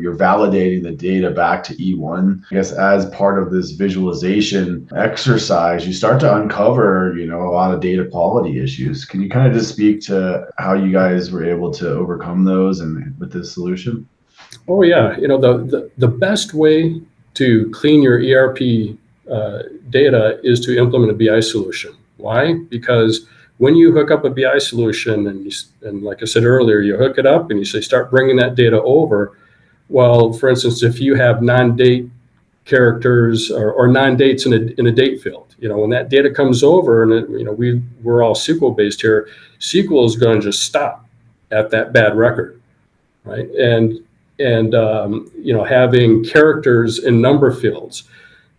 you're validating the data back to E1. I guess as part of this visualization exercise, you start to uncover, a lot of data quality issues. Can you kind of just speak to how you guys were able to overcome those and with this solution? Oh yeah, the best way to clean your ERP data is to implement a BI solution. Why? Because when you hook up a BI solution and like I said earlier, you hook it up and you say start bringing that data over. Well, for instance, if you have non-date characters or non-dates in a date field, when that data comes over, and we're all SQL based here, SQL is going to just stop at that bad record, right? And having characters in number fields.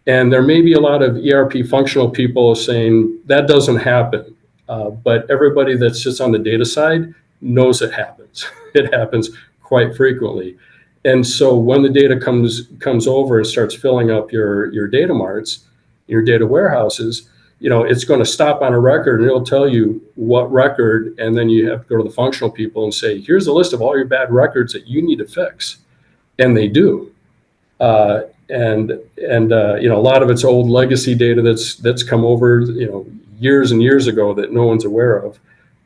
And there may be a lot of ERP functional people saying that doesn't happen. But everybody that sits on the data side knows it happens. It happens quite frequently. And so when the data comes over and starts filling up your data marts, your data warehouses, it's going to stop on a record and it'll tell you what record. And then you have to go to the functional people and say, here's a list of all your bad records that you need to fix. And they do. A lot of it's old legacy data that's come over, years and years ago that no one's aware of.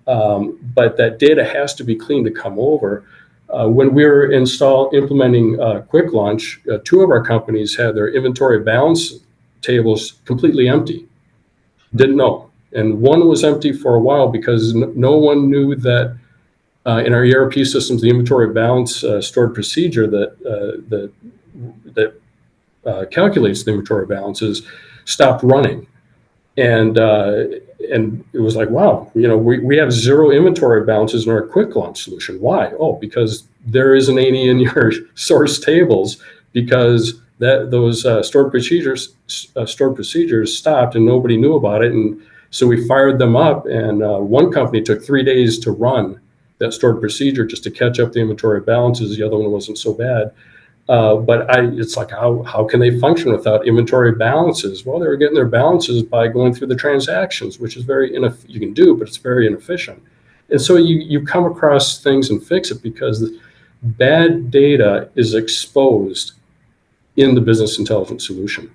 But that data has to be clean to come over. When we were implementing QuickLaunch, two of our companies had their inventory balance tables completely empty. Didn't know. And one was empty for a while because no one knew that in our ERP systems, the inventory balance stored procedure that calculates the inventory balances stopped running. And it was like, wow, we have zero inventory balances in our QuickLaunch solution. Why? Oh, because there isn't any in your source tables because those stored procedures stopped and nobody knew about it. And so we fired them up, and one company took 3 days to run that stored procedure just to catch up the inventory balances. The other one wasn't so bad. But it's like, how can they function without inventory balances? Well, they were getting their balances by going through the transactions, which is you can do, but it's very inefficient. And so you come across things and fix it because bad data is exposed in the business intelligence solution.